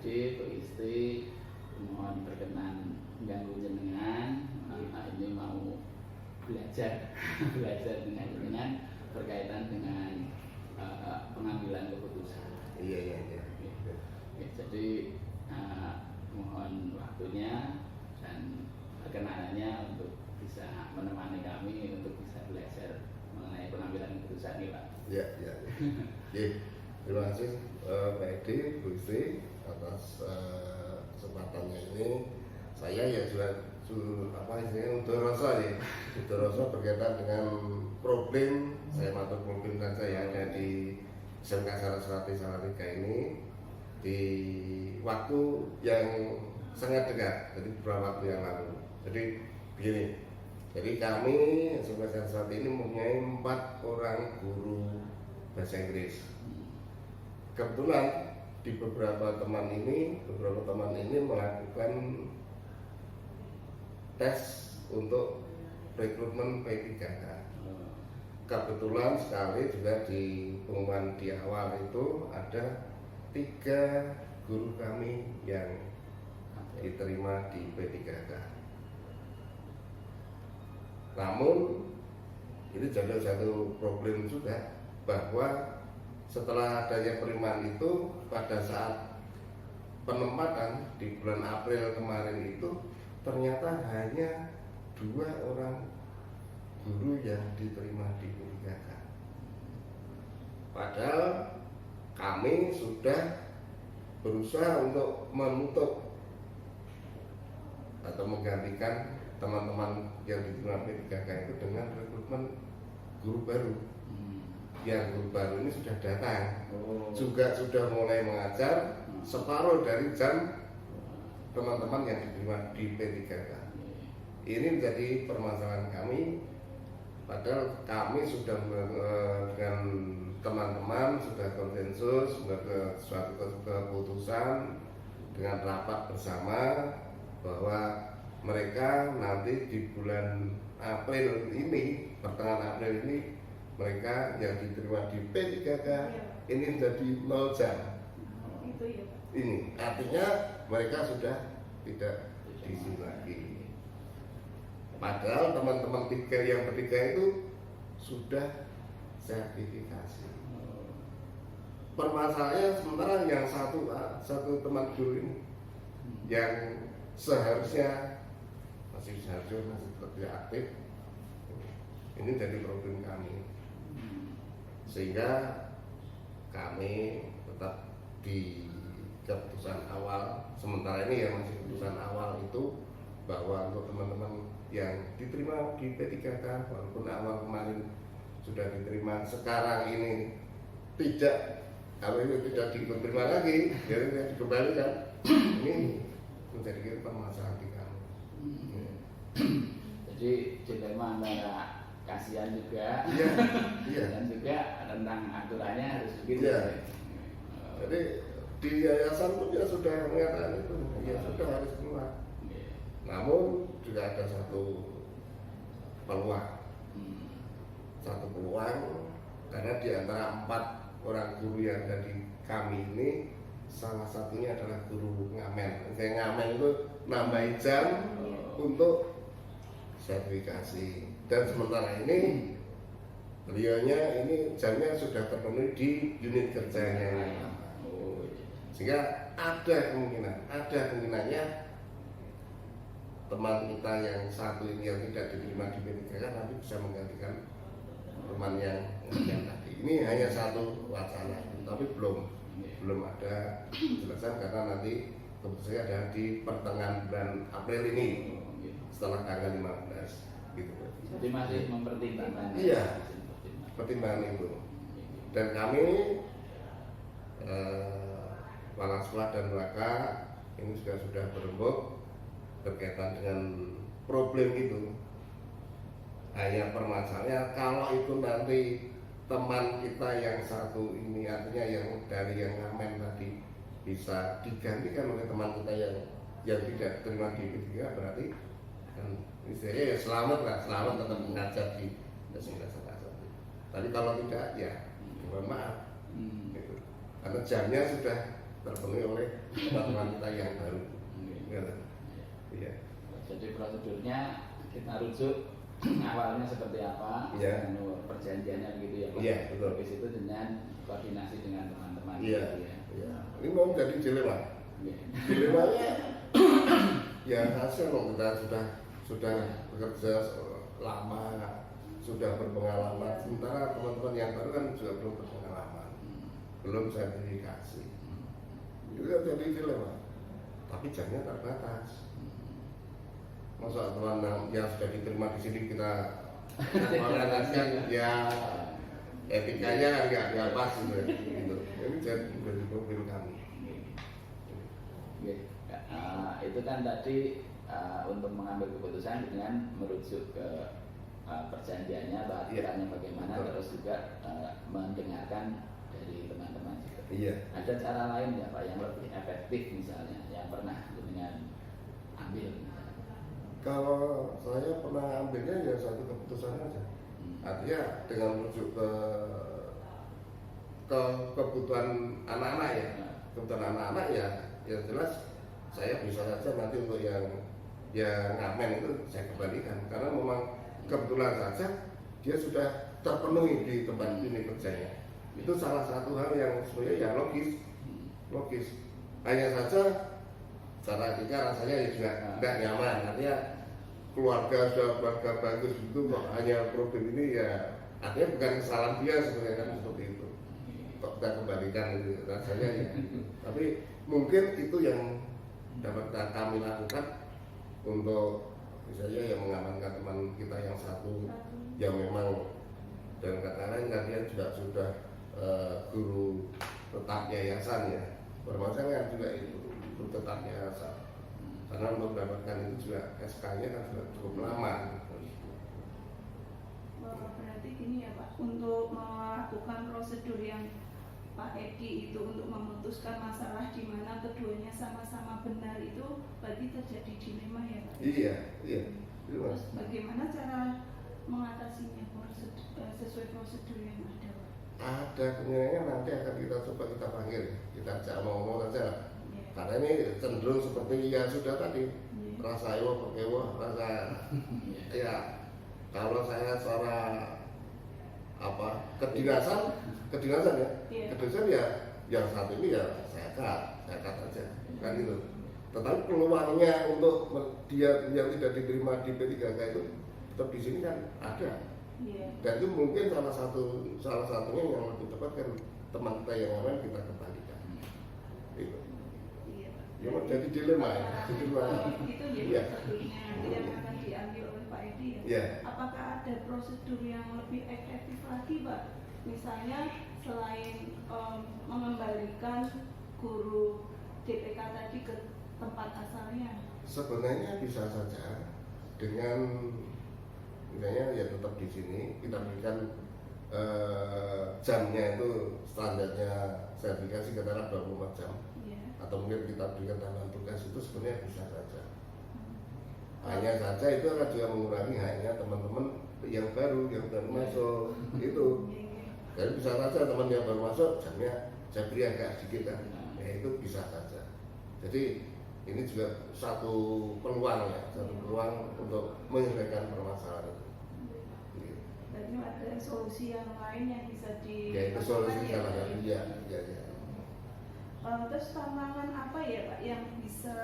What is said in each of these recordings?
adik, Bu Istri, mohon berkenan mengganggu jenengan. Ini mau belajar dengan berkaitan dengan pengambilan keputusan. Iya. Jadi mohon waktunya dan perkenanannya untuk bisa menemani kami untuk bisa belajar mengenai pengambilan keputusan ini, Pak. Iya. Terima kasih Pak Edi, Bu Istri atas kesempatannya ini. Saya ya juga Udoroso berkaitan dengan problem saya ada di SMK Saraswati Salatiga ini di waktu yang sangat dekat, jadi beberapa waktu yang lalu. Jadi begini, jadi kami SMK Saraswati ini mempunyai 4 orang guru bahasa Inggris. Kebetulan di beberapa teman ini melakukan tes untuk rekrutmen P3K. Kebetulan sekali juga di pengumuman di awal itu ada 3 guru kami yang diterima di P3K. Namun ini jadi satu problem juga, bahwa setelah adanya penerimaan itu, pada saat penempatan di bulan April kemarin itu ternyata hanya 2 orang guru yang diterima di P3K. Padahal kami sudah berusaha untuk menutup atau menggantikan teman-teman yang diterima P3K itu dengan rekrutmen guru baru. Yang guru baru ini sudah datang, juga sudah mulai mengajar separuh dari jam teman-teman yang diterima di P3K. Ini menjadi permasalahan kami. Padahal kami sudah dengan teman-teman sudah konsensus, sudah ke suatu keputusan dengan rapat bersama bahwa mereka nanti di bulan April ini, pertengahan April ini, mereka yang diterima di P3K ini menjadi 0 jam. Itu ya, Pak. Ini artinya mereka sudah tidak diisi lagi. Padahal teman-teman yang ketiga itu sudah sertifikasi. Permasalahannya sementara yang satu teman guru ini yang seharusnya masih tetap aktif, ini jadi problem kami. Sehingga kami tetap di keputusan awal sementara ini ya, masih keputusan awal itu bahwa untuk teman-teman yang diterima di P3K walaupun awal kemarin sudah diterima, sekarang ini kalau itu tidak diterima lagi, jadi dikembalikan. Ini menjadi permasalahan di kami. Jadi dilema antara kasihan juga, dan juga tentang aturannya harus begitu. Jadi di yayasan pun ya sudah mengatakan itu, ya sudah harus keluar. Namun juga ada satu peluang, karena di antara 4 orang guru yang ada di kami ini, salah satunya adalah guru ngamen. Saya ngamen itu nambahin jam untuk sertifikasi, dan sementara ini beliaunya ini jamnya sudah terpenuhi di unit kerjanya. Sehingga ada kemungkinannya teman kita yang satu ini yang tidak diterima di P3K nanti bisa menggantikan teman yang tadi. Ini hanya satu wacana, tapi belum ada penjelasan, karena nanti keputusannya ada di pertengahan bulan April ini, setelah tanggal 15 gitu. Jadi masih mempertimbangkan. Iya, pertimbangan itu. Dan kami Walaswa dan Waka ini juga sudah berembuk berkaitan dengan problem itu. Hanya permasalahannya kalau itu nanti teman kita yang satu ini, artinya yang dari yang ngamen tadi, bisa digantikan oleh teman kita yang tidak terima di P3K, berarti kan istilahnya ya selamat tetap mengajar di SMK Saraswati. Tapi kalau tidak ya mohon maaf, gitu. Karena jamnya sudah terpenuhi oleh teman-teman kita yang baru. Iya. Jadi prosedurnya kita rujuk awalnya seperti apa, perjanjiannya gitu ya Pak. Iya, betul. Habis itu dengan koordinasi dengan teman-teman. Iya. Gitu ya. Iya. Ini mau jadi dilema. Iya. Dilemanya ya hasil kita sudah bekerja lama, sudah berpengalaman. Sementara teman-teman yang baru kan juga belum berpengalaman, belum sertifikasi. Itu kan jadi dilema. Tapi jamnya terbatas. Masa teman yang sudah diterima di sini kita mengatakan ya etikanya kan nggak pas gitu. Ini jadi problem kami. Itu kan tadi untuk mengambil keputusan dengan merujuk ke perjanjiannya, aturannya bagaimana, terus juga mendengarkan dari teman-teman juga. Iya. Ada cara lain ya Pak yang lebih efektif misalnya yang pernah dengan ambil? Kalau saya pernah ambilnya ya satu keputusan aja. Artinya dengan merujuk ke kebutuhan anak-anak ya, kebutuhan anak-anak ya jelas saya bisa saja nanti untuk yang ngamen itu saya kembalikan karena memang kebetulan saja dia sudah terpenuhi di tempat ini kerjanya. Itu salah satu hal yang sebenarnya ya logis. Hanya saja cara kita rasanya ya juga tidak nyaman. Artinya keluarga sudah keluarga bagus itu kok hanya problem ini ya artinya bukan kesalahan dia sebenarnya kan seperti itu. Kok kita kembalikan itu rasanya ya. Tapi mungkin itu yang dapat kami lakukan untuk misalnya yang mengamankan teman kita yang satu yang memang dan kata lain dia juga sudah guru tetap yayasan ya. Bermasalah juga itu guru tetap yayasan. Karena untuk mendapatkan itu juga SK-nya kan sudah cukup lama. Berarti gini ya Pak, untuk melakukan prosedur yang Pak Edi itu untuk memutuskan masalah di mana keduanya sama-sama benar itu berarti terjadi dilema ya Pak? Iya. Terus bagaimana cara mengatasinya sesuai prosedur yang ada Pak? Ada kemungkinan nanti akan kita coba kita panggil, kita ajak ngomong saja. Karena ini cenderung seperti ya sudah tadi rasa ewo, rasa ya kalau saya secara kedinasan ya, kedinasan ya yang satu ini ya saya cut aja kan gitu. Tetapi peluangnya untuk dia yang tidak diterima di P3K itu tetap di sini kan ada. Dan itu mungkin salah satunya yang lebih tepat kan teman kita yang lain kita kembalikan. Gitu. Ya, jadi dilema ya. Itu jadi prosedurnya yang akan diambil oleh Pak Edi ya. Yeah. Apakah ada prosedur yang lebih efektif lagi Pak? Misalnya selain mengembalikan guru DPK tadi ke tempat asalnya. Sebenarnya bisa saja dengan misalnya ya tetap di sini kita berikan jamnya itu standarnya sertifikasi katakanlah 24 jam. Atau mungkin kita berikan tambahan tugas itu sebenarnya bisa saja. Hanya saja itu akan juga mengurangi hanya teman-teman yang baru masuk itu. Jadi bisa saja teman yang baru masuk jamnya saya beri agak sedikit kan, ya itu bisa saja. Jadi ini juga satu peluang untuk menyelesaikan permasalahan itu. Berarti ada solusi yang lain yang bisa ya itu solusi salah satu ya. Terus tantangan apa ya Pak yang bisa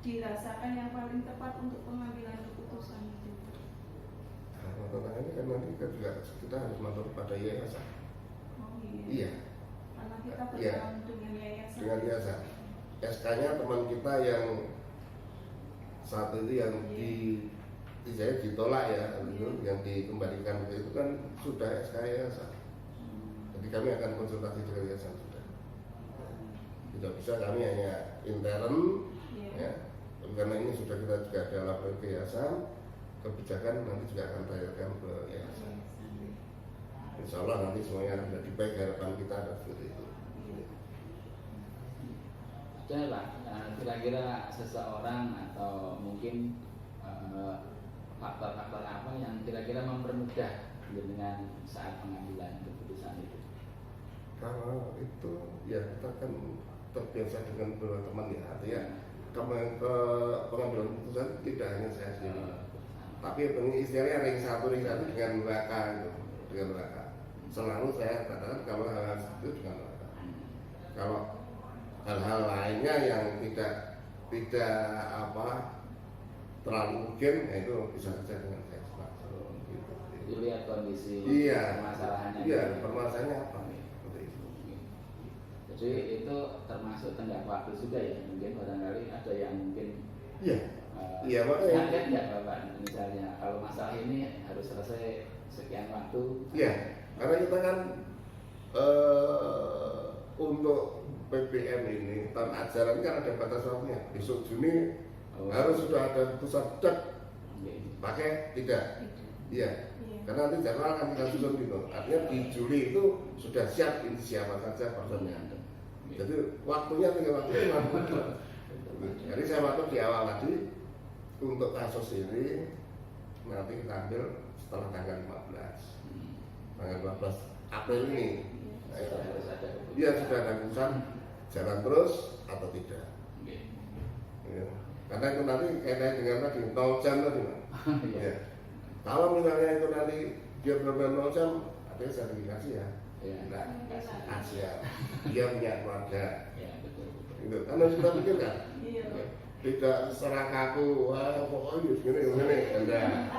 dirasakan yang paling tepat untuk pengambilan keputusan itu? Tantangannya kan nanti kita harus mematuhi pada yayasan. Oh Iya. Karena kita berjalan dengan yayasan. Dengan yayasan. SK-nya teman kita yang satu itu yang saya ditolak ya, yang dikembalikan itu kan sudah SK yayasan. Jadi kami akan konsultasi dengan yayasan sudah. Tidak bisa kami hanya intern, ya. Karena ini sudah kita juga ada laporan ke yayasan, kebijakan nanti juga akan tanyakan ke yayasan. Insya Allah nanti semuanya akan jadi baik, harapan kita ada seperti itu. Jadi Pak, kira-kira seseorang atau mungkin faktor-faktor apa yang kira-kira mempermudah dengan saat pengambilan keputusan itu? Kalau itu ya kita kan terbiasa dengan beberapa teman ya, artinya ke pengambilan keputusan tidak hanya saya sendiri, tapi istilahnya ring satu dengan mereka itu, dengan mereka. Selalu saya katakan kalau hal-hal itu dengan mereka. Kalau hal-hal lainnya yang tidak terlalu mungkin, ya itu bisa saja dengan saya. Jadi lihat kondisi permasalahannya. Iya, permasalahannya apa? Jadi itu termasuk tenggat waktu juga ya, mungkin barangkali ada yang mungkin makanya target nggak Bapak, misalnya kalau masalah ini harus selesai sekian waktu. Iya, karena kita kan untuk PPM ini tahun ajaran kan ada batas waktunya. Besok Juni harus sudah ada keputusan pakai tidak. Iya. Karena nanti jadwal akan kita susun gitu. Artinya di Juli itu sudah siap ini siapa saja personnya. Jadi waktunya tinggal waktu 6 bulan. Jadi saya waktu di awal tadi untuk kasus ini nanti kita ambil setelah tanggal 15 April ini. Iya sudah ada keputusan jalan terus atau tidak. Ya. Karena itu nanti kaitannya dengan tadi 0 jam tadi. Ya. Kalau misalnya itu nanti dia benar-benar 0 jam, artinya sertifikasi ya. Nah, Asia, dia punya keluarga. Itu kan harus kita pikirkan. Tidak serah kaku, wah pokoknya segini, enggak.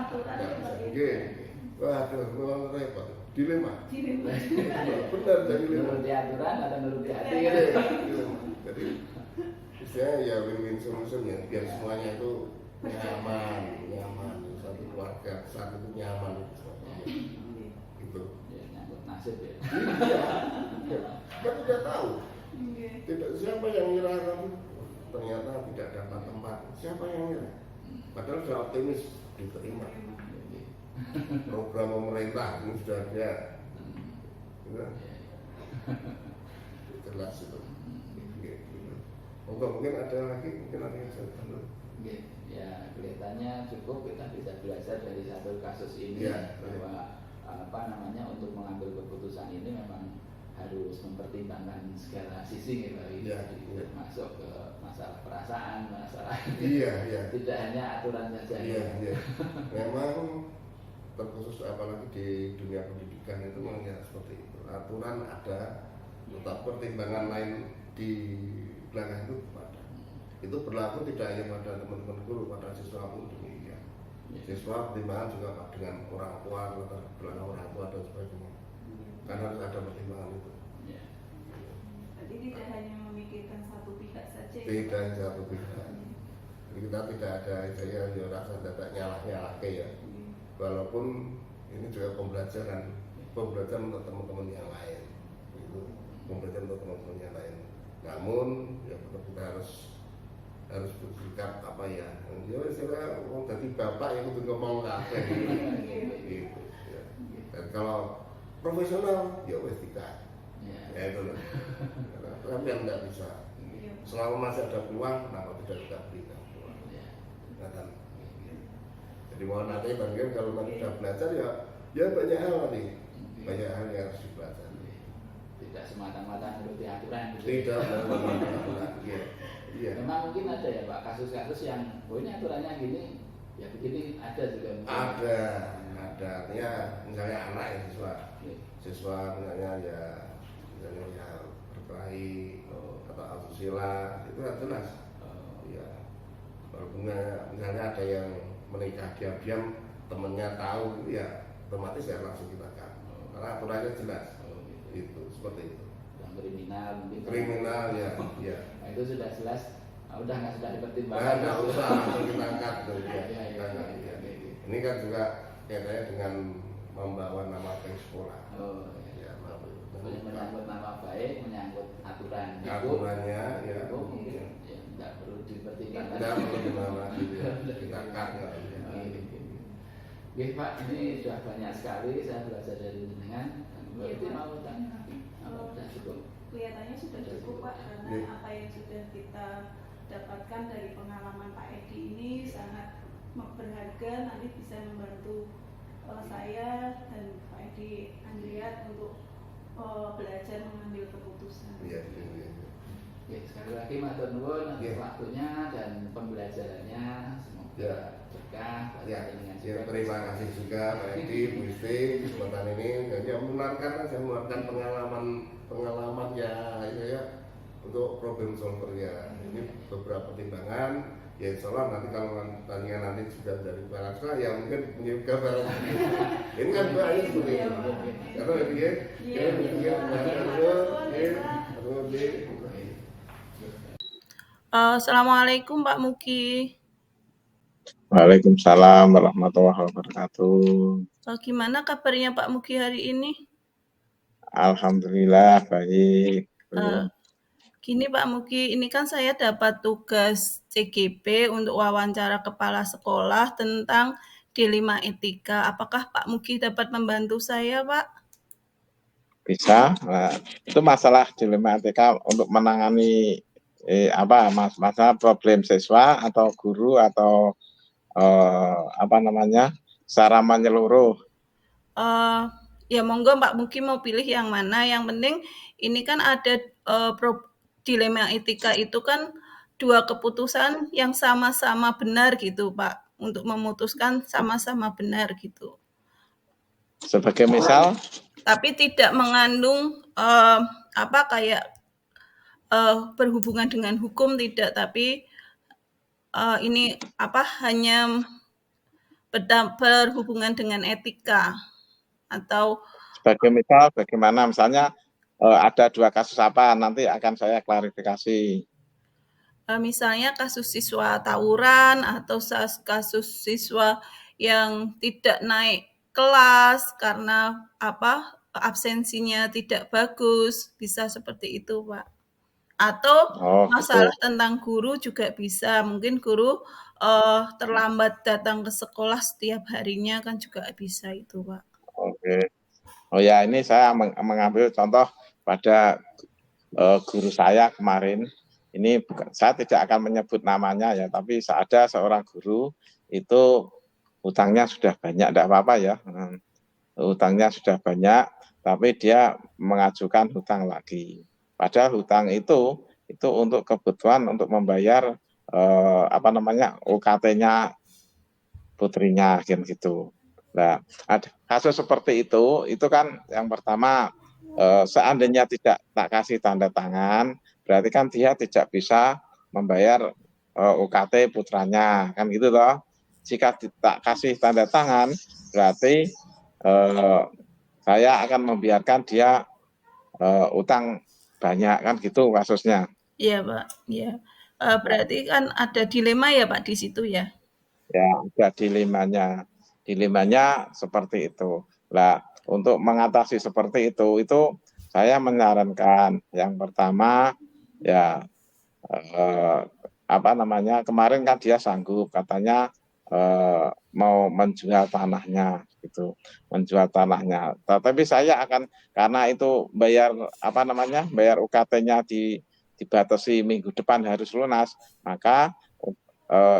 Waduh, repot. Dilema. Benar, jadi dilema. Menurut aturan atau menurut hati? Jadi, istilahnya ya win-win solution ya, biar semuanya itu nyaman. Satu keluarga, satu itu nyaman. Gitu. Ya, nyambut nasib ya. Kan tidak tahu. Tidak siapa yang ngira kamu ternyata tidak dapat tempat. Siapa yang ngira? Padahal sudah optimis diterima. Program pemerintah ini sudah ada. Jelas itu. Mungkin ada lagi, mungkin ada yang saya tahu. Ya kelihatannya cukup kita bisa belajar dari satu kasus ini bahwa untuk mengambil keputusan ini memang harus mempertimbangkan segala sisi masuk ke masalah perasaan, masalah tidak hanya aturan saja. Memang terkhusus apalagi di dunia pendidikan itu memang seperti itu. Aturan ada, tetap pertimbangan lain di belakang itu ada. Itu berlaku tidak hanya pada teman-teman guru, pada siswa pun demikian. Siswa pertimbangan juga dengan orang tua, latar belakang orang tua dan sebagainya. Karena harus ada pertimbangan itu. Jadi tidak hanya memikirkan satu pihak saja. Tidak hanya satu pihak. Jadi kita tidak ada rasa tidak nyalah ya. Walaupun ini juga pembelajaran untuk teman-teman yang lain. Itu pembelajaran untuk teman-teman yang lain. Namun ya tetap kita harus bersikap ya saya mau jadi bapak yang kudu ngomong kabeh gitu ya. Dan kalau profesional ya wes tidak ya itu loh. Tapi yang tidak bisa selama masih ada peluang kenapa tidak kita berikan peluang jadi mohon nanti bang kalau nanti sudah belajar ya banyak hal nanti banyak hal yang harus dipelajari, tidak semata-mata menuruti aturan tidak iya. Memang mungkin ada ya Pak kasus-kasus yang ini aturannya gini ya begini ada juga mungkin. Ada artinya misalnya anak ya siswa misalnya berkelahi atau asusila itu kan jelas ya walaupun misalnya ada yang menikah diam-diam temennya tahu ya otomatis ya langsung kita karena aturannya jelas itu seperti itu. Kriminal mungkin ya. Nah, itu sudah jelas sudah dipertimbangkan. Nggak usah langsung kita angkat tuh ya. Ini kan juga kaitannya dengan membawa nama baik sekolah. Menyangkut nama baik, menyangkut aturan. Aturannya nggak perlu dipertimbangkan. Nggak perlu dipertimbangkan. Kita angkat. Oke Pak, ini sudah banyak sekali saya belajar dari jenengan. Berarti mau tanya lagi? Sudah cukup. Kelihatannya sudah cukup Pak, karena apa yang sudah kita dapatkan dari pengalaman Pak Edi ini sangat berharga, nanti bisa membantu saya dan Pak Edi Andriat untuk belajar mengambil keputusan. Iya, iya, iya. Ya, sekali lagi matur nuwun atas Ya. waktunya dan pembelajarannya, semoga Ya. berkah buat Ya, dengan ya, terima kasih juga Pak Edi, Bu Isti, kesempatan ini. Jadi mengenalkan saya mengeluarkan pengalaman ya untuk problem solvernya. Ini beberapa pertimbangan. Ya insya Allah nanti kalau tanya nanti juga dari Barat ya mungkin mengirim gambaran. Ini kan banyak seperti itu. Karena Assalamualaikum Pak Muki. Waalaikumsalam warahmatullahi wabarakatuh. Gimana kabarnya Pak Muki hari ini? Alhamdulillah baik. Gini Pak Muki, ini kan saya dapat tugas CGP untuk wawancara kepala sekolah tentang dilema etika. Apakah Pak Muki dapat membantu saya, Pak? Bisa. Nah, itu masalah dilema etika untuk menangani masalah problem siswa atau guru atau secara menyeluruh. Ya monggo Pak Muki mau pilih yang mana. Yang penting ini kan ada dilema etika itu kan dua keputusan yang sama-sama benar gitu Pak, untuk memutuskan sama-sama benar gitu. Sebagai misal? Tapi tidak mengandung berhubungan dengan hukum tidak, tapi ini hanya berhubungan dengan etika atau sebagai misal bagaimana misalnya ada dua kasus apa nanti akan saya klarifikasi. Misalnya kasus siswa tawuran atau kasus siswa yang tidak naik kelas karena absensinya tidak bagus, bisa seperti itu Pak. Atau masalah tentang guru juga bisa, mungkin guru terlambat datang ke sekolah setiap harinya kan juga bisa itu Pak. Oke. Oh ya, ini saya mengambil contoh pada guru saya kemarin. Ini saya tidak akan menyebut namanya ya, tapi ada seorang guru itu hutangnya sudah banyak, tidak apa-apa ya. Hutangnya sudah banyak, tapi dia mengajukan hutang lagi. Padahal hutang itu untuk kebutuhan untuk membayar UKT-nya putrinya gitu. Nah, ada kasus seperti itu kan yang pertama seandainya tidak tak kasih tanda tangan, berarti kan dia tidak bisa membayar UKT putranya, kan gitu toh. Jika tak kasih tanda tangan, berarti saya akan membiarkan dia utang banyak, kan gitu kasusnya. Iya Pak, iya. Berarti kan ada dilema ya Pak di situ ya? Ya, ada dilemanya seperti itu. Nah, untuk mengatasi seperti itu saya menyarankan yang pertama ya kemarin kan dia sanggup katanya mau menjual tanahnya gitu, menjual tanahnya. Tapi saya akan karena itu bayar UKT-nya dibatasi minggu depan harus lunas, maka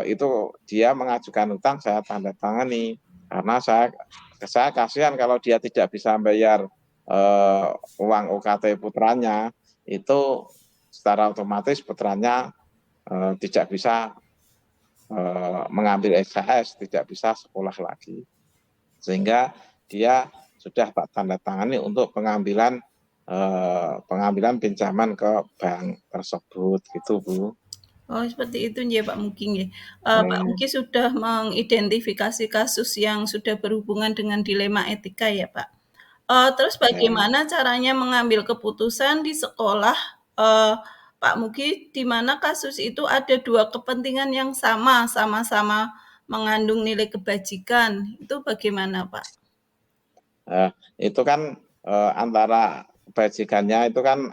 itu dia mengajukan hutang saya tanda tangani karena saya kasihan kalau dia tidak bisa bayar uang UKT putranya, itu secara otomatis putranya tidak bisa mengambil SKS, tidak bisa sekolah lagi, sehingga dia sudah tak tanda tangani untuk pengambilan pinjaman ke bank tersebut gitu Bu. Oh seperti itu ya Pak Muki ya. Pak Muki sudah mengidentifikasi kasus yang sudah berhubungan dengan dilema etika ya Pak. Terus bagaimana caranya mengambil keputusan di sekolah Pak Muki, di mana kasus itu ada dua kepentingan yang sama-sama mengandung nilai kebajikan, itu bagaimana Pak? Itu kan antara kebajikannya itu kan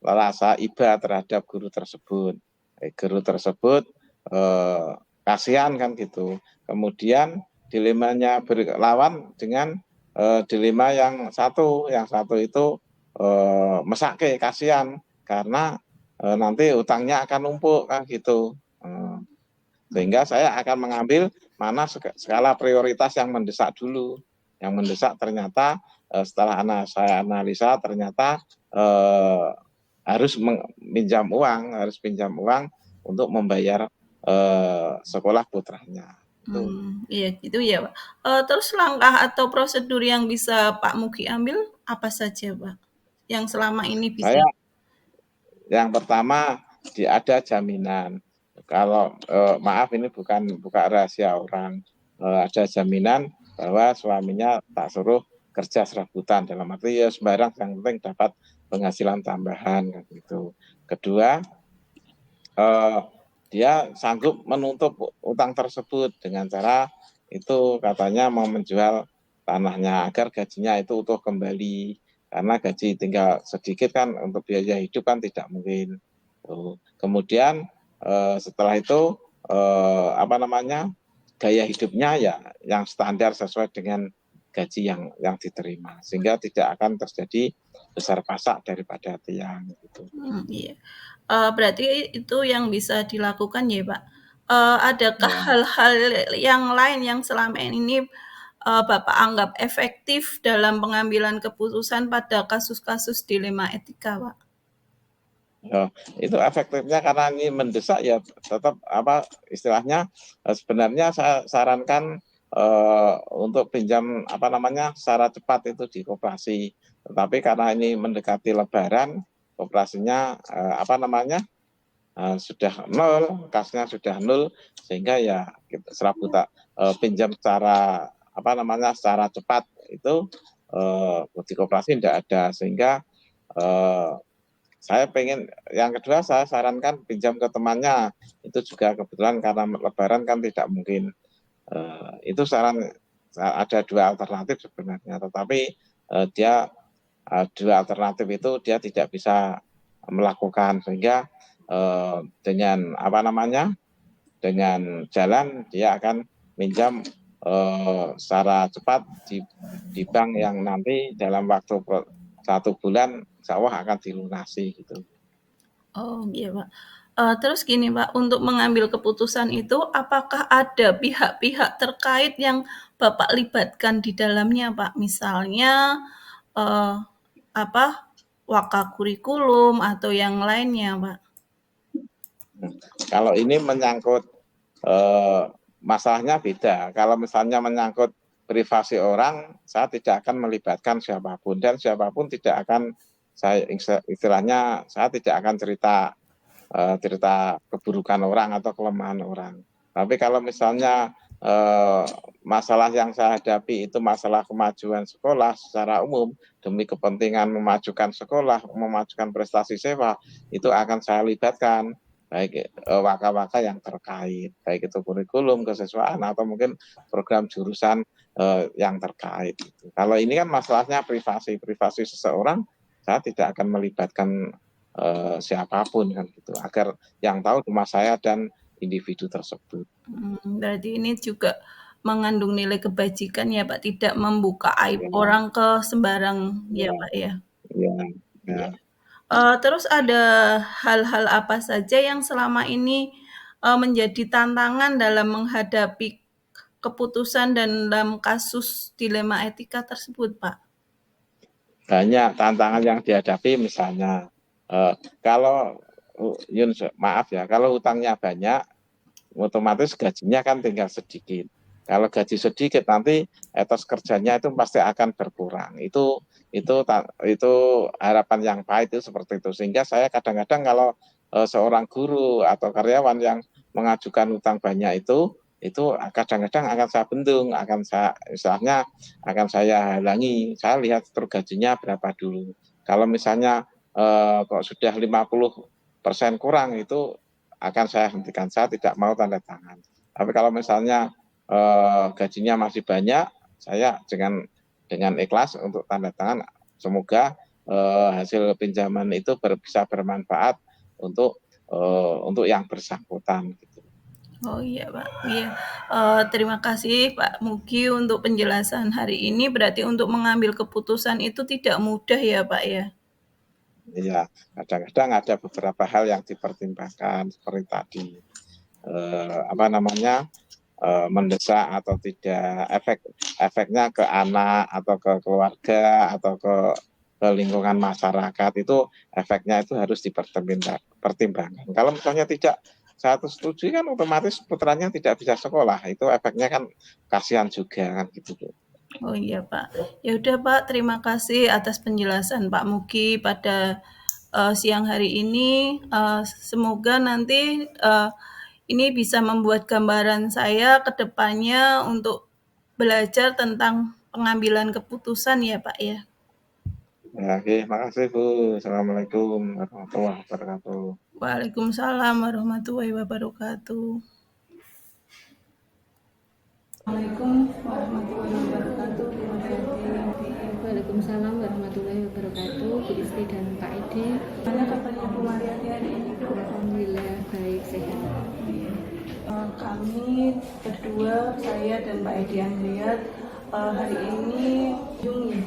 rasa iba terhadap guru tersebut. Guru tersebut kasihan kan gitu. Kemudian dilemanya berlawan dengan dilema yang satu itu mesake kasihan karena nanti utangnya akan numpuk kan gitu. Sehingga saya akan mengambil mana skala prioritas yang mendesak dulu. Yang mendesak ternyata setelah saya analisa ternyata harus pinjam uang untuk membayar sekolah putranya. Iya gitu ya Pak. Terus langkah atau prosedur yang bisa Pak Mugi ambil apa saja Pak? Yang selama ini bisa. Saya yang pertama ada jaminan. Kalau maaf ini bukan rahasia orang. Ada jaminan bahwa suaminya tak suruh kerja serabutan, dalam arti ya sembarang, yang penting dapat penghasilan tambahan gitu. Kedua, dia sanggup menutup utang tersebut dengan cara itu katanya mau menjual tanahnya agar gajinya itu utuh kembali, karena gaji tinggal sedikit kan untuk biaya hidup kan tidak mungkin. Kemudian setelah itu gaya hidupnya ya yang standar sesuai dengan gaji yang diterima, sehingga tidak akan terjadi besar pasak daripada tiang gitu. Iya. Berarti itu yang bisa dilakukan ya Pak. Adakah Ya. hal-hal yang lain yang selama ini Bapak anggap efektif dalam pengambilan keputusan pada kasus-kasus dilema etika Pak? Ya, itu efektifnya karena ini mendesak ya tetap istilahnya sebenarnya saya sarankan untuk pinjam secara cepat itu di koperasi. Tetapi karena ini mendekati Lebaran, koperasinya sudah nol, kasnya sudah nol, sehingga ya kita serabutan pinjam secara secara cepat itu di koperasi tidak ada, sehingga saya pengen yang kedua saya sarankan pinjam ke temannya, itu juga kebetulan karena Lebaran kan tidak mungkin. Itu saran, ada dua alternatif sebenarnya, tetapi dia dua alternatif itu dia tidak bisa melakukan, sehingga dengan dengan jalan dia akan minjam secara cepat di bank yang nanti dalam waktu 1 bulan insya Allah akan dilunasi gitu. Oh iya Pak. Terus gini Pak, untuk mengambil keputusan itu apakah ada pihak-pihak terkait yang Bapak libatkan di dalamnya Pak? Misalnya wakakurikulum atau yang lainnya Pak? Kalau ini menyangkut masalahnya beda. Kalau misalnya menyangkut privasi orang, saya tidak akan melibatkan siapapun, dan siapapun tidak akan saya tidak akan cerita keburukan orang atau kelemahan orang. Tapi kalau misalnya masalah yang saya hadapi itu masalah kemajuan sekolah secara umum demi kepentingan memajukan sekolah, memajukan prestasi siswa, itu akan saya libatkan baik waka-waka yang terkait, baik itu kurikulum, kesiswaan, atau mungkin program jurusan yang terkait. Kalau ini kan masalahnya privasi seseorang, saya tidak akan melibatkan siapapun kan gitu, agar yang tahu cuma saya dan individu tersebut. Berarti ini juga mengandung nilai kebajikan ya Pak, tidak membuka aib orang ke sembarang ya Pak ya. Ya. Terus ada hal-hal apa saja yang selama ini menjadi tantangan dalam menghadapi keputusan dan dalam kasus dilema etika tersebut, Pak? Banyak tantangan yang dihadapi, misalnya kalau Yun, maaf ya, kalau utangnya banyak, otomatis gajinya kan tinggal sedikit. Kalau gaji sedikit nanti etos kerjanya itu pasti akan berkurang. Itu harapan yang pahit itu seperti itu. Sehingga saya kadang-kadang kalau seorang guru atau karyawan yang mengajukan utang banyak itu kadang-kadang akan saya bendung, akan saya halangi. Saya lihat struktur gajinya berapa dulu. Kalau misalnya kok sudah 50% kurang, itu akan saya hentikan, saya tidak mau tanda tangan. Tapi kalau misalnya gajinya masih banyak, saya dengan ikhlas untuk tanda tangan. Semoga hasil pinjaman itu bisa bermanfaat untuk yang bersangkutan. Gitu. Oh iya Pak, iya. Terima kasih Pak Mugi untuk penjelasan hari ini. Berarti untuk mengambil keputusan itu tidak mudah ya Pak ya? Iya, kadang-kadang ada beberapa hal yang dipertimbangkan seperti tadi. mendesak atau tidak, efeknya ke anak atau ke keluarga atau ke lingkungan masyarakat, itu efeknya itu harus dipertimbangkan. Kalau misalnya tidak satu setuju kan otomatis putranya tidak bisa sekolah, itu efeknya kan kasihan juga kan gitu Bu. Oh iya Pak, ya udah Pak, terima kasih atas penjelasan Pak Mugi pada siang hari ini. Semoga nanti ini bisa membuat gambaran saya ke depannya untuk belajar tentang pengambilan keputusan ya Pak ya. Ya, oke, makasih Bu. Assalamualaikum warahmatullahi wabarakatuh. Waalaikumsalam warahmatullahi wabarakatuh. Assalamualaikum warahmatullahi wabarakatuh. Waalaikumsalam warahmatullahi wabarakatuh. Bu Isti dan Pak Edi. Mana kabarnya Bu Mariati hari ini Bu? Alhamdulillah baik sehat. Kami berdua, saya dan Pak Edi Andriat, hari ini kunjungi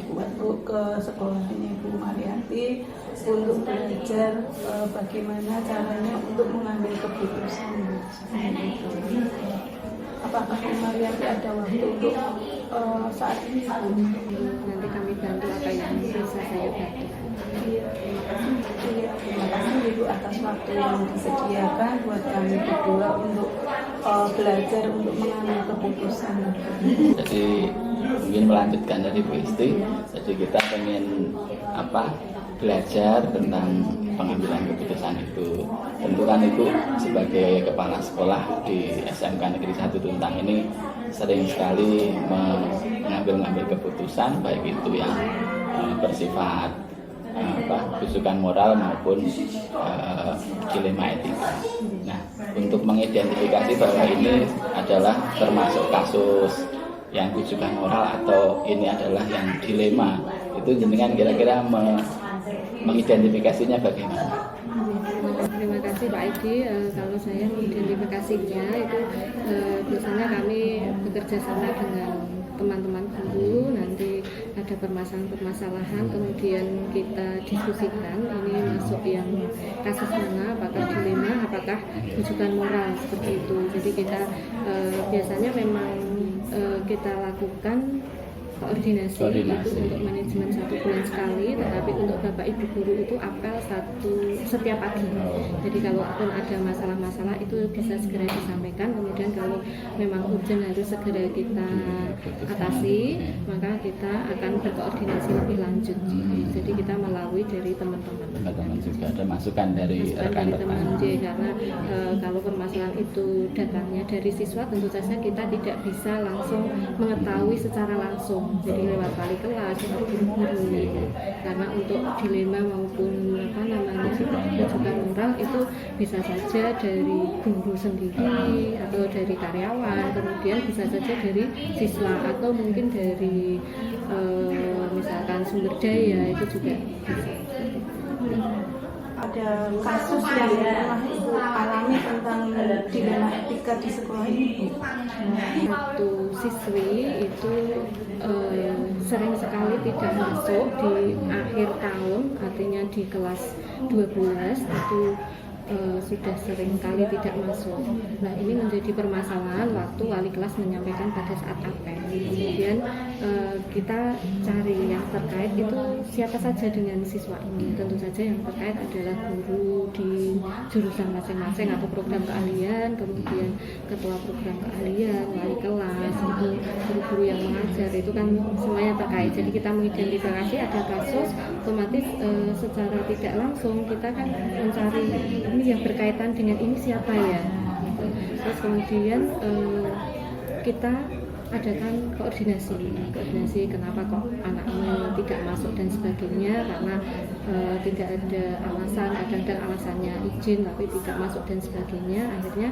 ke sekolahnya Bu Mariati untuk belajar bagaimana caranya untuk mengambil keputusan. Apakah Bu Mariati ada waktu untuk saat ini? Nanti kami bantu apa yang bisa saya bantu. Terima kasih Ibu atas waktu yang disediakan buat kami berdua untuk belajar untuk mengambil keputusan. Jadi mungkin melanjutkan dari Bu Isti, jadi kita pengen belajar tentang pengambilan keputusan itu. Tentu kan Ibu sebagai kepala sekolah di SMK Negeri 1 Tuntang ini sering sekali mengambil keputusan, baik itu yang bersifat kesukaan moral maupun dilema etika. Nah, untuk mengidentifikasi bahwa ini adalah termasuk kasus yang kujukan moral atau ini adalah yang dilema, itu jenengan kira-kira mengidentifikasinya bagaimana? Terima kasih Pak Edi. Kalau saya mengidentifikasinya itu biasanya kami bekerja sama dengan teman-teman guru, nanti ada permasalahan kemudian kita diskusikan ini masuk yang kasus mana, apakah dilema, apakah rujukan moral, seperti itu. Jadi kita biasanya memang kita lakukan koordinasi itu untuk manajemen 1 bulan sekali, tetapi untuk Bapak Ibu guru itu apel setiap pagi. Jadi kalaupun ada masalah-masalah itu bisa segera disampaikan, kemudian kalau memang urgent harus segera kita atasi, maka kita akan berkoordinasi lebih lanjut. Jadi kita melalui dari teman-teman Juga ada masukan dari rekan-rekan. Karena kalau permasalahan itu datangnya dari siswa, tentu saja kita tidak bisa langsung mengetahui secara langsung. Jadi lewat wali kelas atau guru-guru gitu. Karena untuk dilema maupun rujukan moral itu bisa saja dari guru sendiri atau dari karyawan, kemudian bisa saja dari siswa atau mungkin dari misalkan sumber daya, itu juga bisa. Ada kasus yang pernah Ibu alami tentang dilema etika di sekolah ini? Satu siswi itu sering sekali tidak masuk di akhir tahun, artinya di kelas 12 itu sudah sering kali tidak masuk. Nah, ini menjadi permasalahan waktu wali kelas menyampaikan pada saat apel. Kemudian kita cari yang terkait itu siapa saja dengan siswa ini. Tentu saja yang terkait adalah guru di jurusan masing-masing atau program keahlian, kemudian ketua program keahlian, wali kelas, itu guru-guru yang mengajar, itu kan semuanya terkait. Jadi kita mengidentifikasi ada kasus, otomatis secara tidak langsung kita kan mencari ini yang berkaitan dengan ini siapa ya. Terus kemudian kita adakan koordinasi kenapa kok anaknya tidak masuk dan sebagainya, karena tidak ada alasan, kadang-kadang alasannya izin tapi tidak masuk dan sebagainya. Akhirnya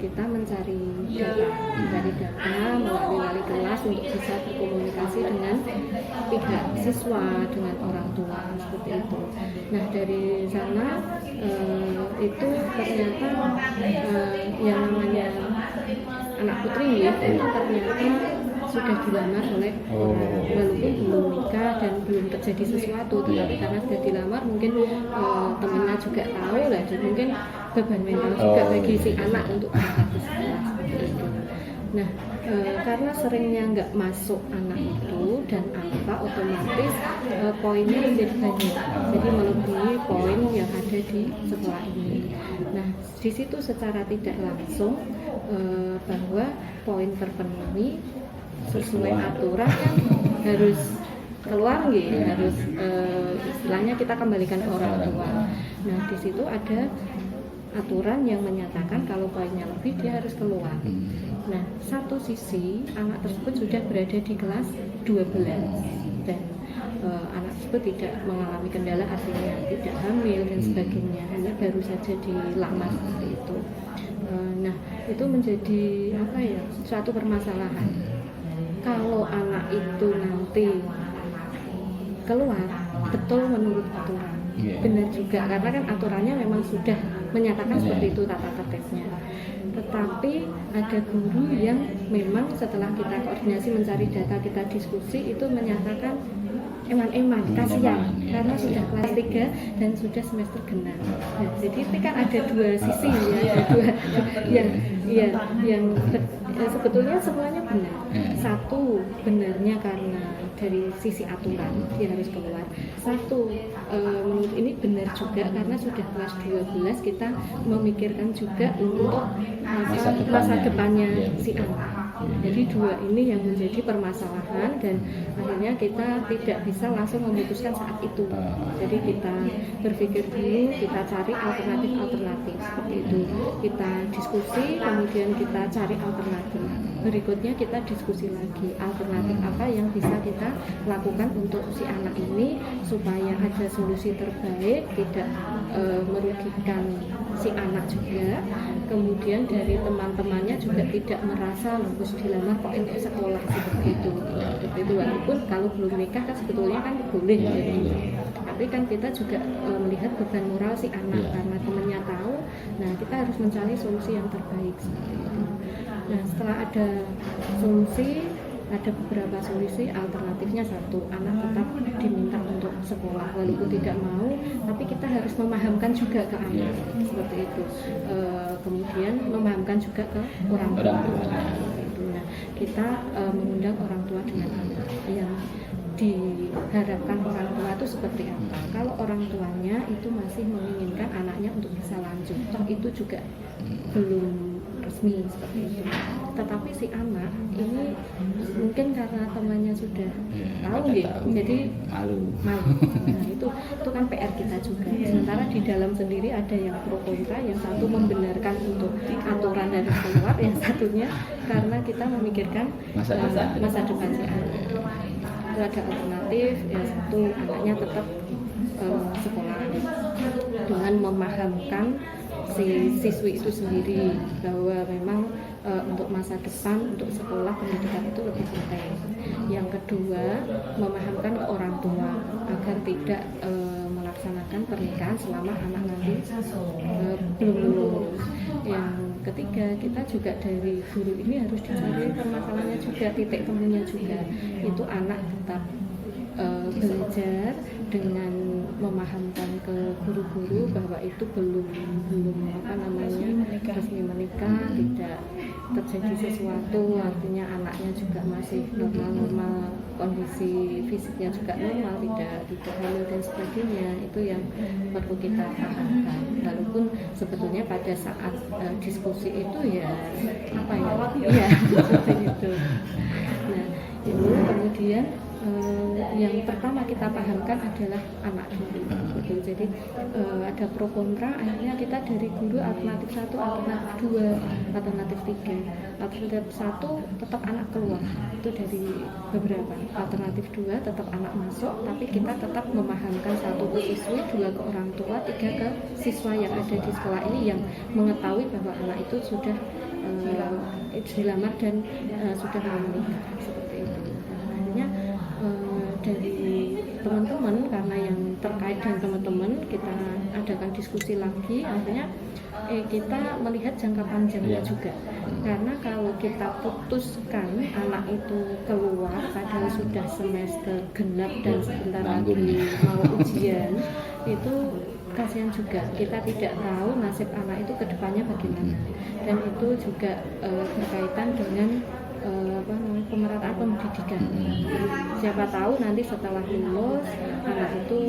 kita mencari data melalui wali kelas untuk bisa berkomunikasi dengan pihak siswa, dengan orang tua, seperti itu. Nah, dari sana itu ternyata yang namanya anak putri itu ternyata sudah dilamar oleh walaupun belum nikah dan belum terjadi sesuatu, tetapi karena sudah dilamar mungkin temennya juga tahu lah, dan mungkin beban mental juga bagi si anak untuk berangkat ke sekolah, seperti itu. Nah, karena seringnya nggak masuk anak itu dan apa, otomatis poinnya menjadi banyak, jadi melebihi poin yang ada di sekolah ini. Nah, di situ secara tidak langsung bahwa poin terpenuhi sesuai aturan kan harus keluar gitu, harus istilahnya kita kembalikan ke orang tua. Nah, di situ ada aturan yang menyatakan kalau poinnya lebih dia harus keluar. Nah, satu sisi anak tersebut sudah berada di kelas 12 dan anak tersebut tidak mengalami kendala, artinya tidak hamil dan sebagainya, hanya baru saja dilamar seperti itu. Nah, itu menjadi apa ya, suatu permasalahan. Kalau anak itu nanti keluar betul menurut aturan, benar juga, karena kan aturannya memang sudah menyatakan seperti itu tata tertibnya. Tetapi ada guru yang memang setelah kita koordinasi, mencari data, kita diskusi, itu menyatakan eman-eman, kasihan karena sudah kelas 3 dan sudah semester genap. Nah, jadi itu kan ada dua sisi ya, ada dua yang sebetulnya semuanya benar. Satu, benarnya karena dari sisi aturan dia harus keluar. Satu, menurut ini benar juga karena sudah kelas 12 kita memikirkan juga untuk masa depannya si anak. Jadi dua ini yang menjadi permasalahan dan akhirnya kita tidak bisa langsung memutuskan saat itu. Jadi kita berpikir dulu, kita cari alternatif seperti itu. Kita diskusi, kemudian kita cari alternatif. Berikutnya kita diskusi lagi alternatif apa yang bisa kita lakukan untuk si anak ini supaya ada solusi terbaik, tidak merugikan si anak juga. Kemudian dari teman-temannya juga tidak merasa lulus dilamar kok untuk sekolah seperti itu. Walaupun kalau belum nikah kan sebetulnya kan boleh jadi. Tapi kan kita juga melihat beban moral si anak karena temannya tahu. Nah, kita harus mencari solusi yang terbaik seperti itu. Nah, setelah ada solusi, ada beberapa solusi, alternatifnya satu, anak tetap diminta untuk sekolah walaupun tidak mau, tapi kita harus memahamkan juga ke anak seperti itu. Kemudian memahamkan juga ke orang tua. Nah, kita mengundang orang tua dengan anak yang diharapkan orang tua itu seperti apa. Kalau orang tuanya itu masih menginginkan anaknya untuk bisa lanjut, toh itu juga belum resmi seperti itu. Tetapi si anak ini mungkin karena temannya sudah tahu gitu, jadi malu. Nah, itu kan PR kita juga. Sementara di dalam sendiri ada yang pro kontra, yang satu membenarkan untuk aturan dari keluar, yang satunya karena kita memikirkan masa depan si anak. Itu ada alternatif, yang satu anaknya tetap sekolah dengan memahamkan si siswi itu sendiri bahwa memang untuk masa depan, untuk sekolah, pendidikan itu lebih penting. Yang kedua, memahamkan ke orang tua agar tidak melaksanakan pernikahan selama anak nanti belum lulus. Yang ketiga, kita juga dari guru ini harus dicari permasalahannya juga, titik temunya juga. Itu anak tetap belajar dengan memahamkan ke guru-guru bahwa itu belum resmi menikah, tidak terjadi sesuatu, artinya anaknya juga masih normal, kondisi fisiknya juga normal, tidak hamil dan sebagainya. Itu yang perlu kita pahamkan. Walaupun sebetulnya pada saat diskusi itu seperti itu. Nah, itu kemudian yang pertama kita pahamkan adalah anak dulu. Jadi ada pro kontra, akhirnya kita dari guru alternatif 1, alternatif 2, alternatif 3. Alternatif 1 tetap anak keluar, itu dari beberapa. Alternatif 2 tetap anak masuk, tapi kita tetap memahamkan 1 ke siswi, 2 ke orang tua, 3 ke siswa yang ada di sekolah ini yang mengetahui bahwa anak itu sudah dilamar dan sudah mau menikah seperti itu. Akhirnya dari teman-teman, karena yang terkait dengan teman-teman, kita adakan diskusi lagi. Akhirnya kita melihat jangka panjangnya juga, karena kalau kita putuskan anak itu keluar padahal sudah semester genap dan sebentar lagi mau ujian, itu kasihan juga, kita tidak tahu nasib anak itu kedepannya bagaimana, dan itu juga berkaitan dengan pemerataan pendidikan. Siapa tahu nanti setelah lulus anak itu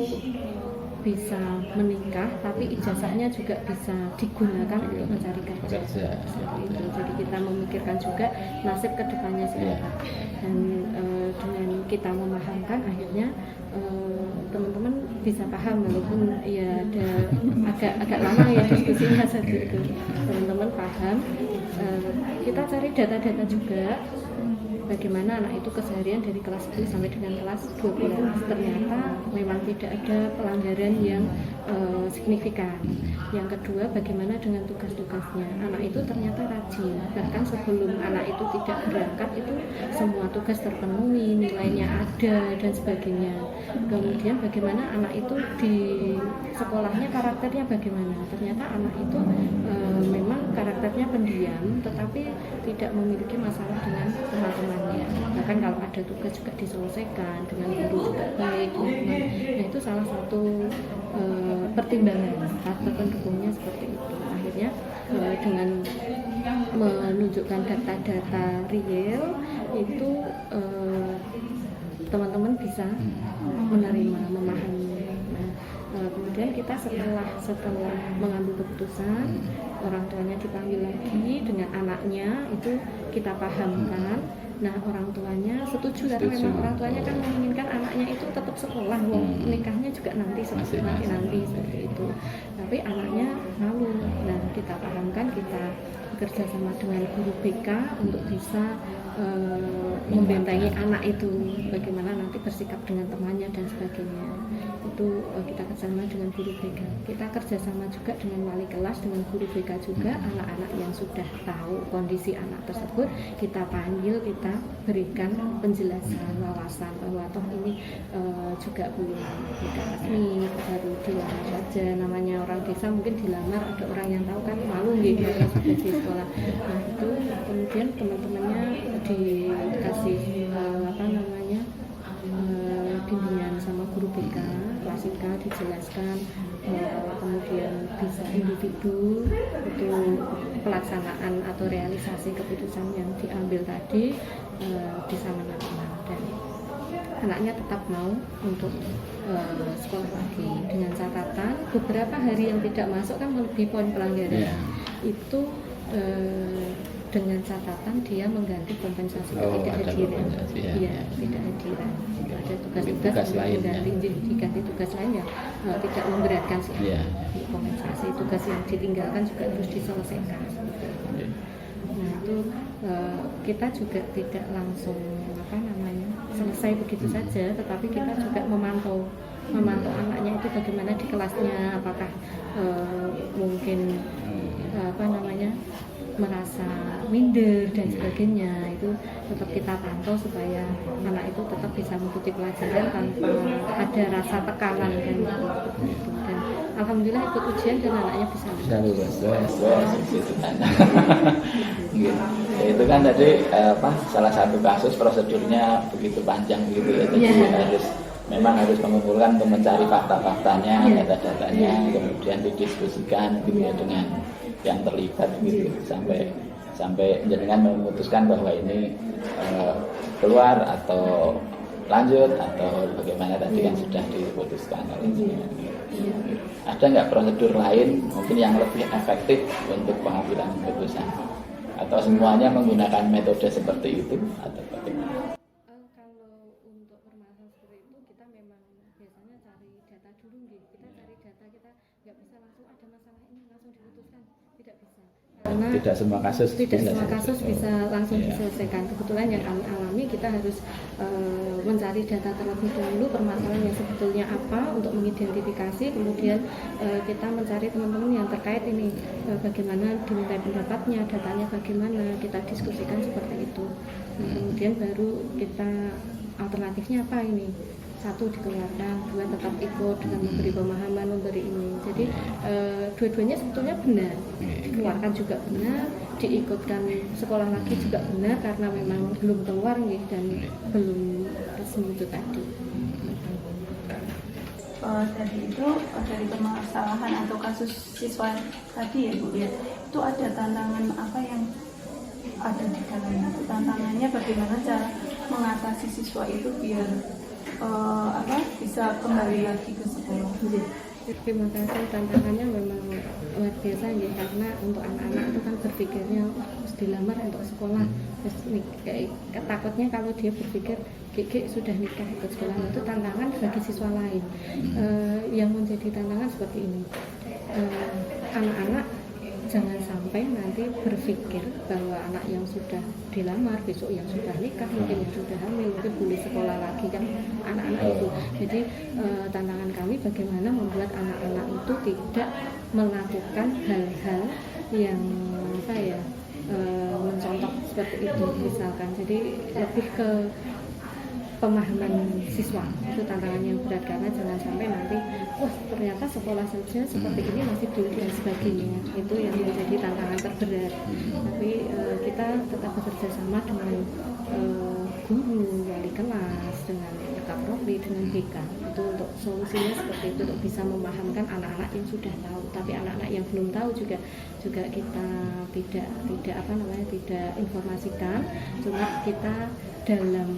bisa menikah, tapi ijazahnya juga bisa digunakan untuk mencari kerja. Itu. Jadi kita memikirkan juga nasib kedepannya siapa. Dan dengan kita memahamkan, akhirnya teman-teman bisa paham, walaupun ya ada agak lama ya diskusinya seperti itu. Teman-teman paham. Kita cari data-data juga. Bagaimana anak itu keseharian dari kelas 10 sampai dengan kelas 12. Ternyata memang tidak ada pelanggaran yang signifikan. Yang kedua, bagaimana dengan tugas-tugasnya. Anak itu ternyata rajin. Bahkan sebelum anak itu tidak berangkat itu semua tugas terpenuhi, nilainya ada dan sebagainya. Kemudian bagaimana anak itu di sekolahnya karakternya bagaimana. Ternyata anak itu memang karakternya pendiam, tetapi tidak memiliki masalah dengan teman-teman. Bahkan kalau ada tugas juga diselesaikan, dengan guru juga baik, teman-teman. Nah, itu salah satu pertimbangan faktor pendukungnya seperti itu. Akhirnya dengan menunjukkan data-data real itu teman-teman bisa menerima, memahami. Nah, kemudian kita setelah mengambil keputusan, orang tuanya dipanggil lagi dengan anaknya, itu kita pahamkan. Nah, orang tuanya setuju karena memang orang tuanya kan menginginkan anaknya itu tetap sekolah, nikahnya juga nanti seperti itu. Tapi anaknya malu. Nah, kita pahamkan, kita bekerja sama dengan guru BK untuk bisa membentengi anak itu, bagaimana nanti bersikap dengan temannya dan sebagainya. Itu kita kerjasama dengan guru BK. Kita kerjasama juga dengan wali kelas, dengan guru BK juga. Anak-anak yang sudah tahu kondisi anak tersebut kita panggil, kita berikan penjelasan, wawasan bahwa toh ini juga belum resmi, baru dilamar saja. Namanya orang desa mungkin dilamar, ada orang yang tahu kan malu gitu ya sampai di sekolah. Nah, itu kemudian teman-temannya dikasih bimbingan sama guru BK, klasika dijelaskan, kemudian bisa individu untuk pelaksanaan atau realisasi keputusan yang diambil tadi bisa menang, dan anaknya tetap mau untuk sekolah lagi, dengan catatan beberapa hari yang tidak masuk kan melebihi poin pelanggaran itu dengan catatan dia mengganti kompensasi ketidakhadiran. Ketidakhadiran. Ada tugas-tugas lain diganti tugas lain ya tidak memberatkan sih. Kompensasi tugas yang ditinggalkan juga harus diselesaikan. Nah, itu kita juga tidak langsung selesai begitu saja, tetapi kita juga memantau anaknya itu bagaimana di kelasnya, apakah mungkin merasa minder dan sebagainya. Itu tetap kita pantau supaya anak itu tetap bisa mengikuti pelajaran tanpa ada rasa tekanan kan. Dan alhamdulillah ikut ujian dan anaknya bisa lulus. Itu kan. Itu kan tadi salah satu kasus prosedurnya begitu panjang begitu ya. Jadi memang harus mengumpulkan untuk mencari fakta-faktanya, data-datanya, kemudian didiskusikan gitu ya dengan yang terlibat gitu sampai jenengan memutuskan bahwa ini keluar atau lanjut atau bagaimana tadi yang sudah diputuskan oleh jenengan. Ada nggak prosedur lain mungkin yang lebih efektif untuk pengambilan keputusan, atau semuanya menggunakan metode seperti itu atau bagaimana? Kalau untuk permasalahan seperti itu kita memang biasanya cari data dulu, kita cari data, kita nggak bisa langsung ada masalah ini langsung diputuskan, tidak bisa. Karena tidak semua kasus bisa langsung diselesaikan. Kebetulan yang kami alami, kita harus mencari data terlebih dahulu permasalahan yang sebetulnya apa untuk mengidentifikasi, kemudian kita mencari teman-teman yang terkait ini, bagaimana dimintai pendapatnya, datanya bagaimana, kita diskusikan seperti itu. Kemudian baru kita alternatifnya apa ini, satu dikeluarkan, dua tetap ikut dengan memberi pemahaman, memberi ini. Jadi dua-duanya sebetulnya benar, dikeluarkan juga benar, diikutkan sekolah lagi juga benar, karena memang belum keluar dan belum resmi itu tadi. tadi itu dari permasalahan atau kasus siswa tadi ya Bu ya, itu ada tantangan apa yang ada di dalamnya? Tantangannya bagaimana cara mengatasi siswa itu biar bisa kembali lagi ke sekolah. Terima kasih. Tantangannya memang luar biasa ya, karena untuk anak-anak itu kan berpikirnya harus dilamar untuk sekolah. Terus takutnya kalau dia berpikir Gigi sudah nikah ikut sekolah, itu tantangan bagi siswa lain. Yang menjadi tantangan seperti ini, anak-anak jangan sampai nanti berpikir bahwa anak yang sudah dilamar besok yang sudah nikah, mungkin yang sudah hamil, mungkin boleh sekolah lagi, kan anak-anak itu. Jadi tantangan kami bagaimana membuat anak-anak itu tidak melakukan hal-hal yang mencontoh seperti itu misalkan. Jadi lebih ke pemahaman siswa, itu tantangan yang berat, karena jangan sampai nanti ternyata sekolah saja seperti ini masih dulu dan sebagainya. Itu yang menjadi tantangan terberat. Tapi kita tetap bekerja sama dengan guru, wali kelas, dengan Kaprodi, dengan BK, itu untuk solusinya seperti itu, untuk bisa memahamkan anak-anak yang sudah tahu. Tapi anak-anak yang belum tahu juga kita tidak informasikan. Cuma kita dalam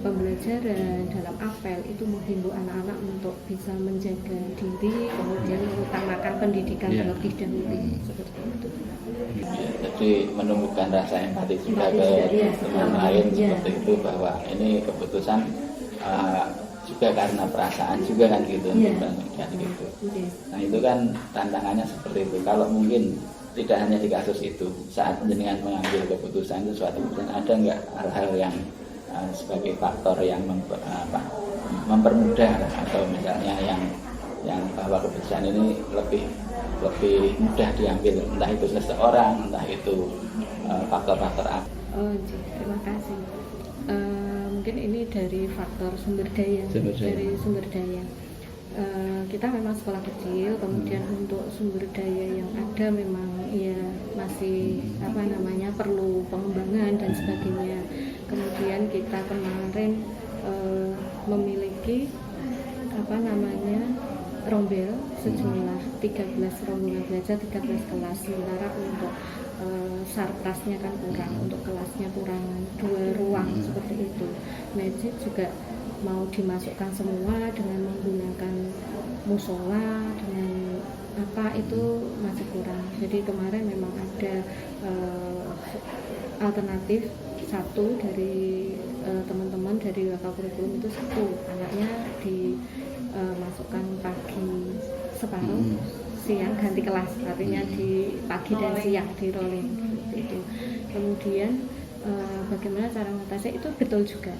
pembelajaran, dalam apel itu menghimbau anak-anak untuk bisa menjaga diri, kemudian mengutamakan pendidikan terlebih dahulu, seperti itu. Jadi menumbuhkan rasa empati juga ke teman lain seperti itu, bahwa ini keputusan juga karena perasaan juga kan gitu, kan gitu. Nah itu kan tantangannya seperti itu. Kalau mungkin tidak hanya di kasus itu, saat jenengan mengambil keputusan itu suatu keputusan, ada nggak hal-hal yang sebagai faktor yang mempermudah, atau misalnya yang bahwa keputusan ini lebih mudah diambil, entah itu seseorang, entah itu faktor-faktor apa? Terima kasih. Mungkin ini dari faktor sumber daya. Dari sumber daya. Kita memang sekolah kecil, kemudian untuk sumber daya yang ada memang ya masih perlu pengembangan dan sebagainya. Kemudian kita kemarin memiliki rombel sejumlah 13 rombongan belajar, 13 kelas, sementara untuk sarprasnya kan kurang, untuk kelasnya kurang 2 ruang seperti itu. Masjid juga mau dimasukkan semua dengan menggunakan musola, dengan itu masih kurang. Jadi kemarin memang ada alternatif satu dari teman-teman dari wakil kurikulum itu, satu anaknya dimasukkan pagi separuh, siang ganti kelas, artinya di pagi dan siang di rolling itu. Kemudian bagaimana cara mengatasi itu betul juga.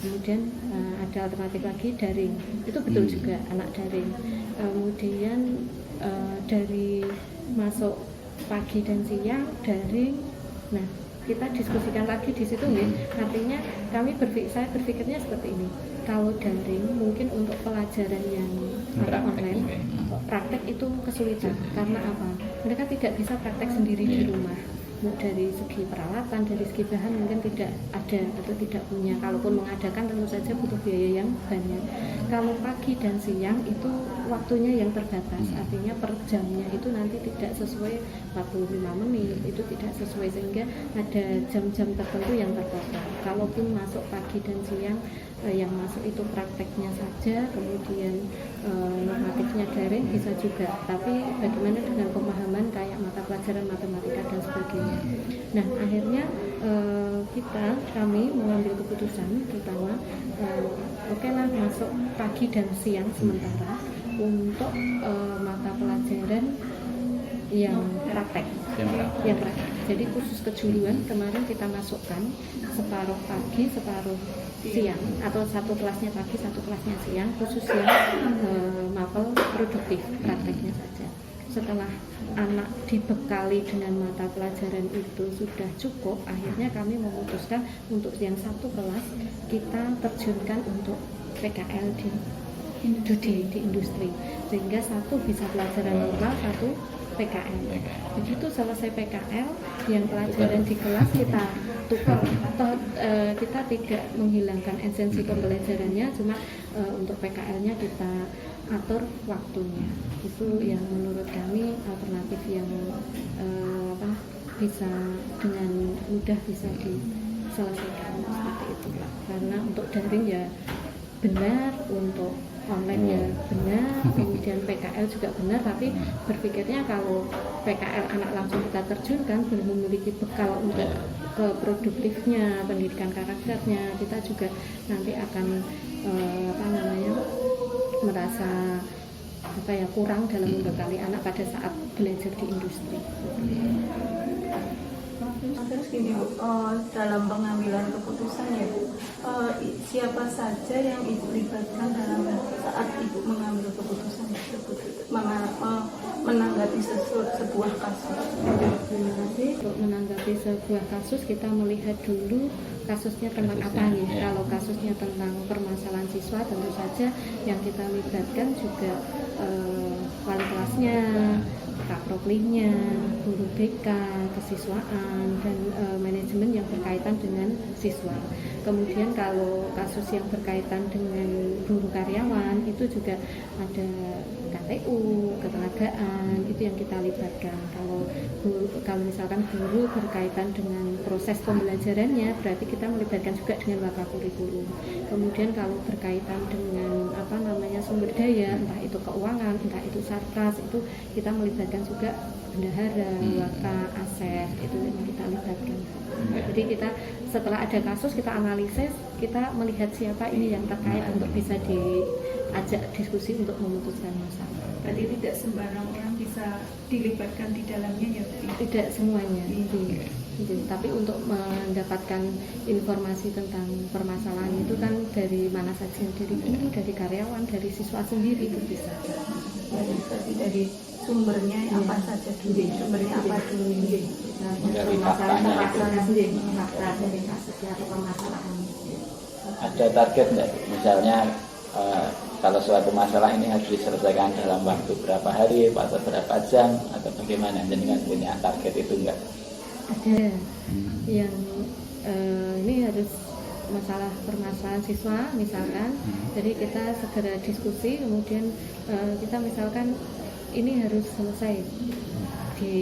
Kemudian ada alternatif lagi daring, itu betul juga, anak daring. Kemudian dari masuk pagi dan siang daring. Nah, kita diskusikan lagi di situ nih. Artinya saya berpikirnya seperti ini. Kalau daring mungkin untuk pelajaran yang online, praktek itu kesulitan. Karena apa? Mereka tidak bisa praktek sendiri di rumah. Dari segi peralatan, dari segi bahan mungkin tidak ada atau tidak punya. Kalaupun mengadakan tentu saja butuh biaya yang banyak. Kalau pagi dan siang itu waktunya yang terbatas, artinya per jamnya itu nanti tidak sesuai 45 menit, itu tidak sesuai, sehingga ada jam-jam tertentu yang terpotong. Kalaupun masuk pagi dan siang, yang masuk itu prakteknya saja, kemudian normatifnya daring bisa juga, tapi bagaimana dengan pemahaman kayak mata pelajaran matematika dan sebagainya. Nah, akhirnya kami mengambil keputusan pertama, oke lah masuk pagi dan siang sementara untuk mata pelajaran yang praktek. Jadi khusus kejuruan kemarin kita masukkan separuh pagi, separuh siang, atau satu kelasnya pagi, satu kelasnya siang, khusus yang mapel produktif, prakteknya saja. Setelah anak dibekali dengan mata pelajaran itu sudah cukup, akhirnya kami memutuskan untuk yang satu kelas kita terjunkan untuk PKL di industri, sehingga satu bisa pelajaran normal, satu PKL. PKL. Begitu selesai PKL, yang pelajaran di kelas kita tukar. Atau kita tidak menghilangkan esensi pembelajarannya, cuma untuk PKL-nya kita atur waktunya. Itu yang menurut kami alternatif yang bisa dengan mudah bisa diselesaikan seperti itu. Karena untuk daring ya benar, untuk online ya benar, kemudian PKL juga benar, tapi berpikirnya kalau PKL anak langsung kita terjunkan, belum memiliki bekal untuk ke produktifnya, pendidikan karakternya, kita juga nanti akan merasa kurang dalam membekali anak pada saat belajar di industri. Terus gini Bu, dalam pengambilan keputusan ya Bu, siapa saja yang Ibu libatkan dalam saat Ibu mengambil keputusan tersebut, menanggapi sebuah kasus? Terima kasih. Untuk menanggapi sebuah kasus, kita melihat dulu kasusnya tentang apa nih. Kalau kasusnya tentang permasalahan siswa, tentu saja yang kita libatkan juga wali kelasnya, kaproklimnya, guru BK, kesiswaan, dan manajemen yang berkaitan dengan siswa. Kemudian kalau kasus yang berkaitan dengan guru karyawan, itu juga ada KTU, ketenagaan, itu yang kita libatkan. Kalau misalkan guru berkaitan dengan proses pembelajarannya, berarti kita melibatkan juga dengan wakakurikulum. Kemudian kalau berkaitan dengan sumber daya, entah itu keuangan, entah itu sarkas, itu kita melibatkan juga bendahara, waka, aset, itu yang kita libatkan. Jadi kita setelah ada kasus, kita analisis, kita melihat siapa ini yang terkait untuk bisa diajak diskusi untuk memutuskan masalah. Berarti tidak sembarang orang bisa dilibatkan di dalamnya ya Bu? Tidak semuanya. Tapi untuk mendapatkan informasi tentang permasalahan itu kan dari mana saja, dari guru, dari karyawan, dari siswa sendiri itu bisa. Berarti dari sumbernya apa saja dulu, sumbernya apa dulu? Dari faktanya itu. Fakta dari kasusnya atau permasalahan. Ada target nggak? Misalnya kalau suatu masalah ini harus diselesaikan dalam waktu berapa hari atau berapa jam atau bagaimana? Jadi kan punya target itu enggak? Ada yang ini harus masalah permasalahan siswa misalkan, jadi kita segera diskusi, kemudian kita misalkan ini harus selesai di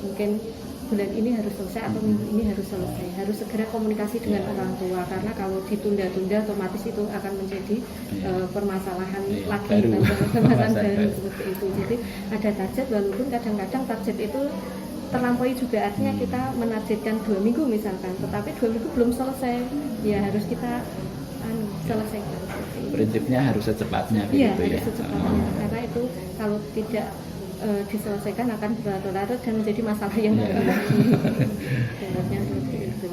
mungkin bulan ini harus selesai atau minggu ini harus selesai, harus segera komunikasi dengan orang tua, karena kalau ditunda-tunda otomatis itu akan menjadi permasalahan lagi, permasalahan baru seperti itu. Jadi ada target, walaupun kadang-kadang target itu terlampaui juga, artinya kita menargetkan 2 minggu misalkan, tetapi 2 minggu belum selesai, ya harus kita selesaikan. Prinsipnya harus secepatnya Iya, begitu ya. harus secepatnya, karena itu kalau tidak diselesaikan akan berlarut-larut dan menjadi masalah yang baru lagi. Sebenarnya seperti itu.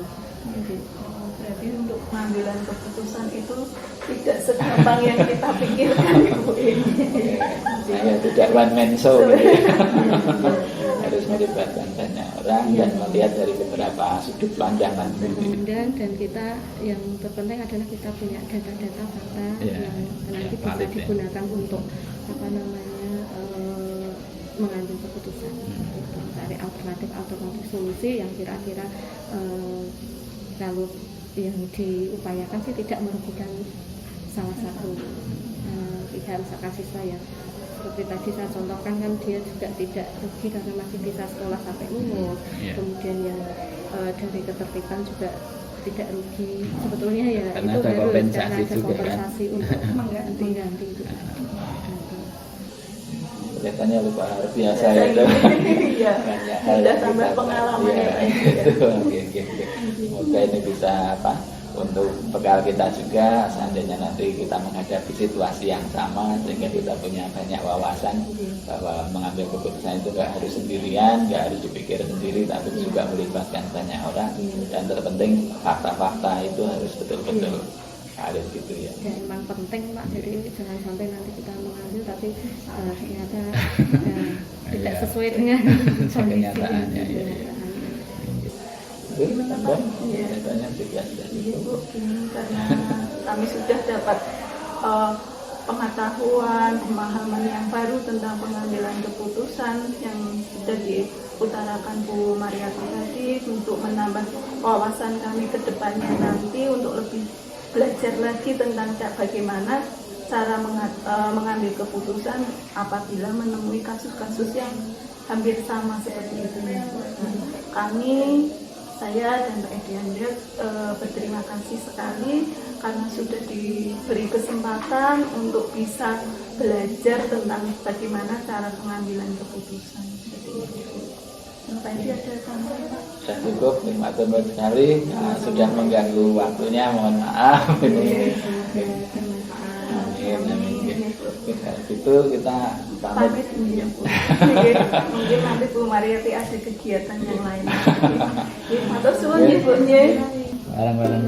Berarti untuk pengambilan keputusan itu tidak segampang yang kita pikirkan Ibu ini. Saya tidak one man show. Harus melibatkan banyak orang dan melihat dari beberapa sudut pandang. Dan kita yang terpenting adalah kita punya data-data fakta yang nanti bisa digunakan untuk mengambil keputusan, mencari alternatif solusi yang kira-kira kalau yang diupayakan sih tidak merugikan salah satu pihak, misalkan siswa ya. Seperti tadi saya contohkan kan dia juga tidak rugi karena masih bisa sekolah sampai lulus. Kemudian yang dari ketertiban juga tidak rugi sebetulnya ya, karena itu ada harus kompensasi ada juga kompensasi kan? untuk mengganti itu. Kelihatannya lupa biasa ya itu. Iya, sudah tambah pengalaman ya. Oke. Semoga ini bisa untuk bekal kita juga, seandainya nanti kita menghadapi situasi yang sama, sehingga kita punya banyak wawasan bahwa mengambil keputusan itu nggak harus sendirian, nggak harus dipikir sendiri, tapi juga melibatkan banyak orang, dan terpenting fakta-fakta itu harus betul-betul harus gitu ya. Ya memang penting Pak, jadi jangan sampai nanti kita mengambil tapi ternyata tidak sesuai dengan kenyataannya. Iya Bu, ini karena kami sudah dapat pengetahuan, pemahaman yang baru tentang pengambilan keputusan yang sudah diutarakan Bu Mariati tadi, untuk menambah wawasan kami ke depannya nanti untuk lebih belajar lagi tentang bagaimana cara mengambil keputusan apabila menemui kasus-kasus yang hampir sama seperti itu. Kami, saya dan Mbak Edianda berterima kasih sekali karena sudah diberi kesempatan untuk bisa belajar tentang bagaimana cara pengambilan keputusan. Mbak Edi ada tambahan, Pak? Sudah cukup, terima kasih sekali. Sudah mengganggu waktunya, mohon maaf. Itu kita pamit. Mungkin nanti Bu Mariati ada kegiatan yang lain. Matur suwun, Ibu. barang-barang